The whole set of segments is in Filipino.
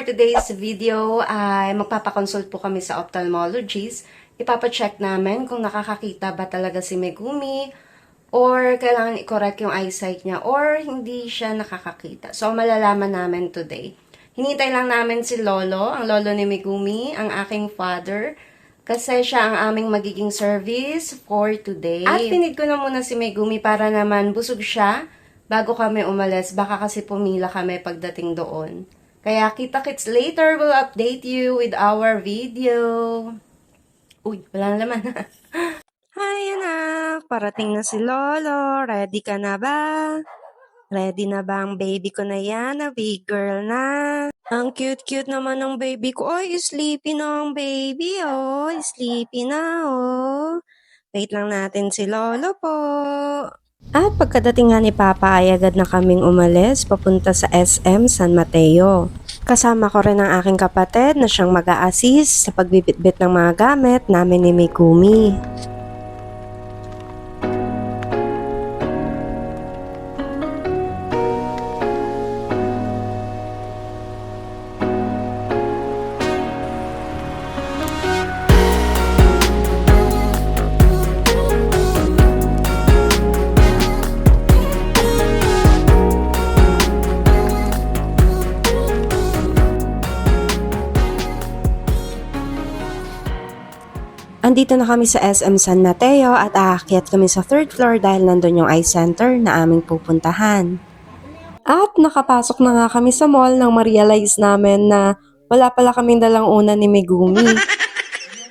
for today's video ay magpapakonsult po kami sa ophthalmologist. Ipapacheck namin kung nakakakita ba talaga si Megumi or kailangan i-correct yung eyesight niya or hindi siya nakakakita. So, malalaman namin today. Hinintay lang namin si Lolo, ang lolo ni Megumi, ang aking father, kasi siya ang aming magiging service for today. At tinid ko na muna si Megumi para naman busog siya bago kami umalis. Baka kasi pumila kami pagdating doon. Kaya kita-kits later, we'll update you with our video. Uy, wala na naman. Hi anak, parating na si Lolo. Ready ka na ba? Ready na ba ang baby ko na yan? A big girl na. Ang cute-cute naman ng baby ko. Ay, sleepy na ang baby, oh. Sleepy na, oh. Wait lang natin si Lolo po. At pagkadating nga ni Papa ay agad na kaming umalis papunta sa SM San Mateo. Kasama ko rin ang aking kapatid na siyang mag-a-assist sa pagbibitbit ng mga gamit namin ni Megumi. Andito na kami sa SM San Mateo at aakyat kami sa 3rd floor dahil nandun yung eye center na aming pupuntahan. At nakapasok na nga kami sa mall nang ma-realize namin na wala pala kaming dalang una ni Megumi.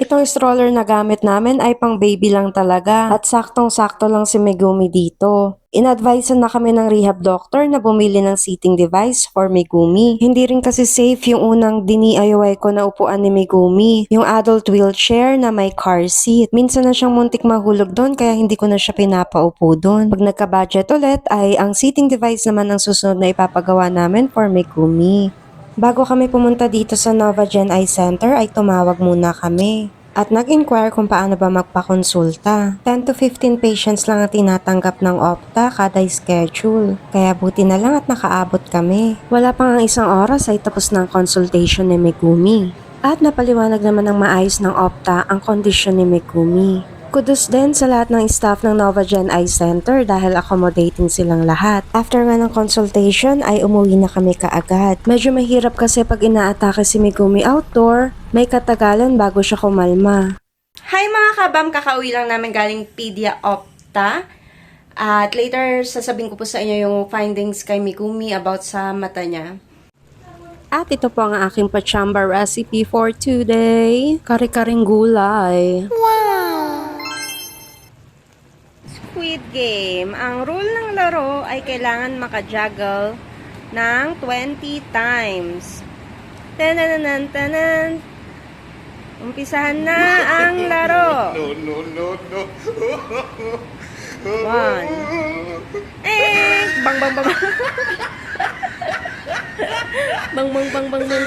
Itong stroller na gamit namin ay pang baby lang talaga at saktong-sakto lang si Megumi dito. In-advisean na kami ng rehab doctor na bumili ng seating device for Megumi. Hindi rin kasi safe yung unang DIY ko na upuan ni Megumi, yung adult wheelchair na may car seat. Minsan na siyang muntik mahulog doon kaya hindi ko na siya pinapaupo doon. Pag nagka-budget ulit ay ang seating device naman ang susunod na ipapagawa namin for Megumi. Bago kami pumunta dito sa Novagen Eye Center ay tumawag muna kami at nag-inquire kung paano ba magpakonsulta. 10 to 15 patients lang ang tinatanggap ng Opta kada schedule. Kaya buti na lang at nakaabot kami. Wala pang isang oras ay tapos ng consultation ni Megumi. At napaliwanag naman ng maayos ng Opta ang kondisyon ni Megumi. Kudos din sa lahat ng staff ng Novagen Eye Center dahil accommodating silang lahat. After nga ng consultation ay umuwi na kami kaagad. Medyo mahirap kasi pag inaatake si Megumi outdoor, may katagalan bago siya kumalma. Hi mga kabam! Kakauwi lang namin galing Pedia Opta. At later sasabihin ko po sa inyo yung findings kay Megumi about sa mata niya. At ito po ang aking pachamba recipe for today. Kare-karing gulay. Squid Game. Ang rule ng laro ay kailangan makajuggle ng 20 times. Tananan, tanan. Umpisahan na ang laro. No. One. Bang, bang, bang.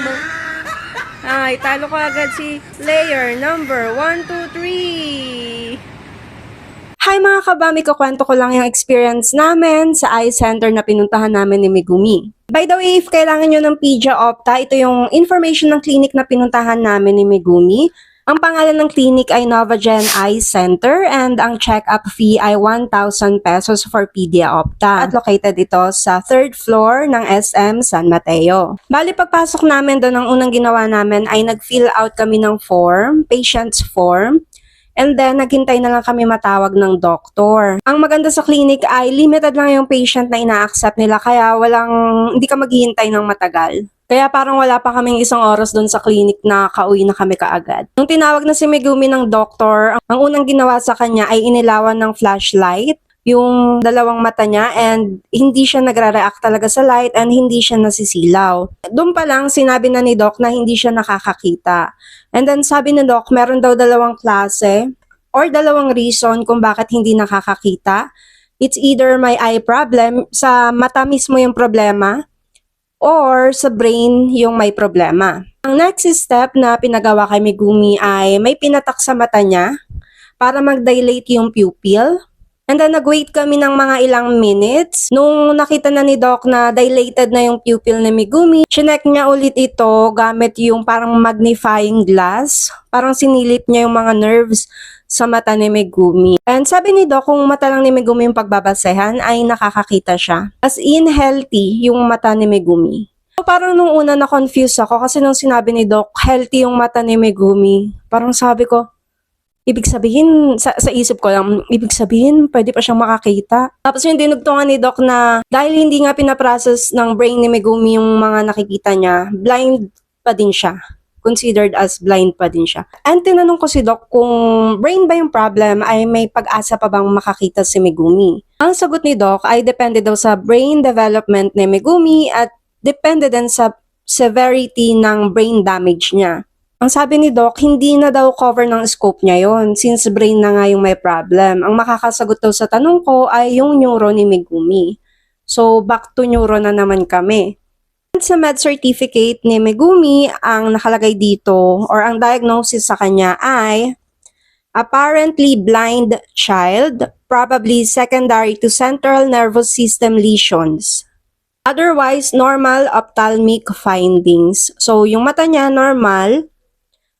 bang. Ay, talo ko agad si player number 1, 2, 3. Hi mga kabami, kukwento ko lang yung experience namin sa eye center na pinuntahan namin ni Megumi. By the way, if kailangan nyo ng Pedia Opta, ito yung information ng clinic na pinuntahan namin ni Megumi. Ang pangalan ng clinic ay Novagen Eye Center and ang check-up fee ay 1,000 pesos for Pedia Opta. At located ito sa 3rd floor ng SM San Mateo. Bali pagpasok namin doon, ang unang ginawa namin ay nag-fill out kami ng form, patient's form. And then, naghintay na lang kami matawag ng doktor. Ang maganda sa clinic ay limited lang yung patient na ina-accept nila kaya hindi ka maghihintay ng matagal. Kaya parang wala pa kaming isang oras doon sa clinic na kauwi na kami kaagad. Nung tinawag na si Megumi ng doktor, ang unang ginawa sa kanya ay inilawan ng flashlight yung dalawang mata niya and hindi siya nagre-react talaga sa light and hindi siya nasisilaw. Doon pa lang sinabi na ni Doc na hindi siya nakakakita. And then sabi ni Doc, meron daw dalawang klase or dalawang reason kung bakit hindi nakakakita. It's either may eye problem, sa mata mismo yung problema, or sa brain yung may problema. Ang next step na pinagawa kay Megumi ay may pinatak sa mata niya para mag-dilate yung pupil. And then nag-wait kami ng mga ilang minutes. Nung nakita na ni Doc na dilated na yung pupil ni Megumi, chinek niya ulit ito gamit yung parang magnifying glass. Parang sinilip niya yung mga nerves sa mata ni Megumi. And sabi ni Doc, kung mata lang ni Megumi yung pagbabasehan, ay nakakakita siya. As in, healthy yung mata ni Megumi. So, parang nung una na-confuse ako kasi nung sinabi ni Doc, healthy yung mata ni Megumi. Parang sabi ko, ibig sabihin, sa isip ko lang, ibig sabihin, pwede pa siyang makakita. Tapos yung dinugtungan ni Doc na dahil hindi nga pinaprocess ng brain ni Megumi yung mga nakikita niya, blind pa din siya. Considered as blind pa din siya. And tinanong ko si Doc kung brain ba yung problem ay may pag-asa pa bang makakita si Megumi. Ang sagot ni Doc ay depende daw sa brain development ni Megumi at depende din sa severity ng brain damage niya. Ang sabi ni Doc, hindi na daw cover ng scope niya yon since brain na nga yung may problem. Ang makakasagot daw sa tanong ko ay yung neuro ni Megumi. So, back to neuro na naman kami. Sa med certificate ni Megumi, ang nakalagay dito or ang diagnosis sa kanya ay apparently blind child, probably secondary to central nervous system lesions. Otherwise, normal ophthalmic findings. So, yung mata niya normal,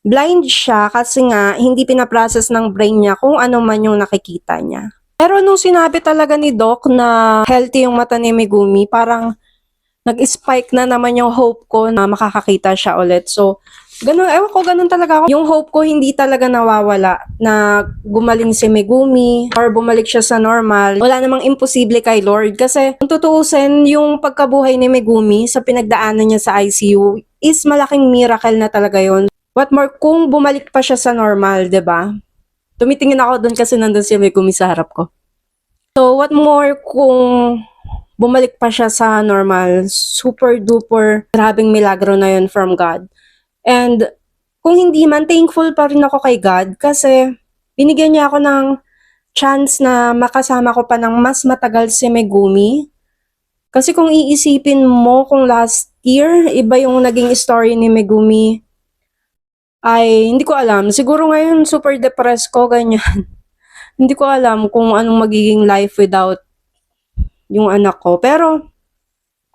blind siya kasi nga hindi pinaprocess ng brain niya kung ano man yung nakikita niya. Pero nung sinabi talaga ni Doc na healthy yung mata ni Megumi, parang nag-spike na naman yung hope ko na makakakita siya ulit. So, ganun talaga ako. Yung hope ko hindi talaga nawawala na gumaling si Megumi or bumalik siya sa normal. Wala namang imposible kay Lord kasi kung tutuusin yung pagkabuhay ni Megumi sa pinagdaanan niya sa ICU is malaking miracle na talaga yon. What more kung bumalik pa siya sa normal, 'di ba? Tumitingin ako doon kasi nandun si Megumi sa harap ko. So, what more kung bumalik pa siya sa normal, super duper grabing milagro na yun from God. And kung hindi man, thankful pa rin ako kay God kasi binigyan niya ako ng chance na makasama ko pa ng mas matagal si Megumi. Kasi kung iisipin mo kung last year, iba yung naging story ni Megumi, ay hindi ko alam. Siguro ngayon super depressed ko, ganyan. Hindi ko alam kung anong magiging life without yung anak ko. Pero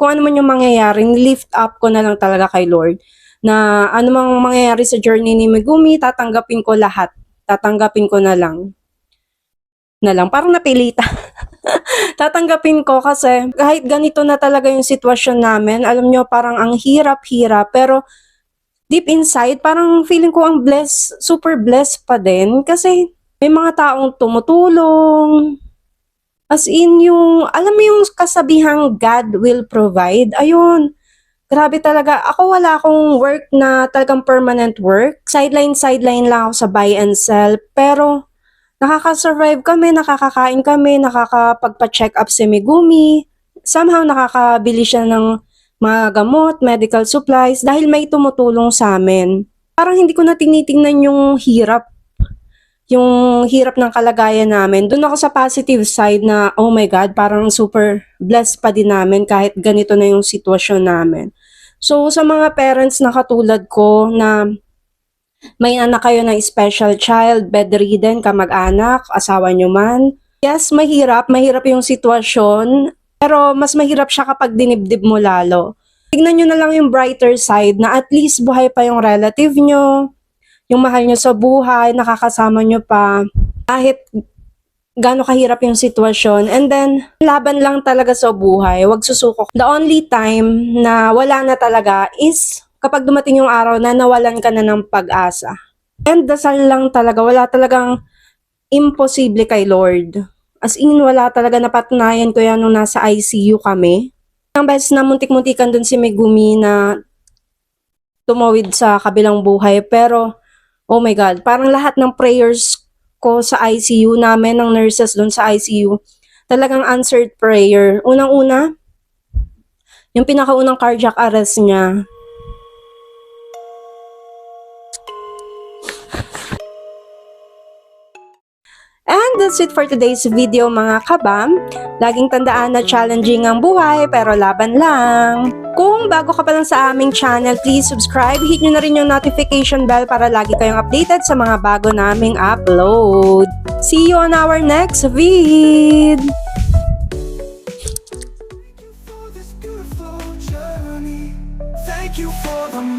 kung ano man yung mangyayari, lift up ko na lang talaga kay Lord. Na ano mang mangyayari sa journey ni Megumi, tatanggapin ko lahat. Tatanggapin ko na lang. Parang napilita. Tatanggapin ko kasi kahit ganito na talaga yung sitwasyon namin, alam nyo, parang ang hirap-hirap. Pero deep inside, parang feeling ko ang blessed, super blessed pa din. Kasi may mga taong tumutulong. As in yung, alam mo yung kasabihang God will provide. Ayun, grabe talaga. Ako wala akong work na talagang permanent work. Sideline lang ako sa buy and sell. Pero nakaka-survive kami, nakakakain kami, nakakapagpa-check up si Megumi. Somehow nakakabili siya ng mga gamot, medical supplies, dahil may tumutulong sa amin. Parang hindi ko na tinitingnan yung hirap ng kalagayan namin. Doon ako sa positive side na, oh my God, parang super blessed pa din namin kahit ganito na yung sitwasyon namin. So, sa mga parents na katulad ko na may anak kayo na special child, bedridden, kamag-anak, asawa nyo man, yes, mahirap yung sitwasyon, pero mas mahirap siya kapag dinibdib mo lalo. Tignan nyo na lang yung brighter side na at least buhay pa yung relative nyo, yung mahal nyo sa buhay, nakakasama nyo pa, kahit gaano kahirap yung sitwasyon. And then, laban lang talaga sa buhay, wag susuko. The only time na wala na talaga is kapag dumating yung araw na nawalan ka na ng pag-asa. And dasal lang talaga, wala talagang imposible kay Lord. As in, wala talaga, napatunayan ko yan nung nasa ICU kami. Ang beses na muntik-muntikan dun si Megumi na tumawid sa kabilang buhay. Pero, oh my God, parang lahat ng prayers ko sa ICU namin, ng nurses dun sa ICU, talagang answered prayer. Unang-una, yung pinakaunang cardiac arrest niya, And that's it for today's video mga kabam. Laging tandaan na challenging ang buhay pero laban lang. Kung bago ka pa lang sa aming channel, please subscribe. Hit nyo na rin yung notification bell para lagi kayong updated sa mga bago naming upload. See you on our next vid! For this beautiful journey, thank you for the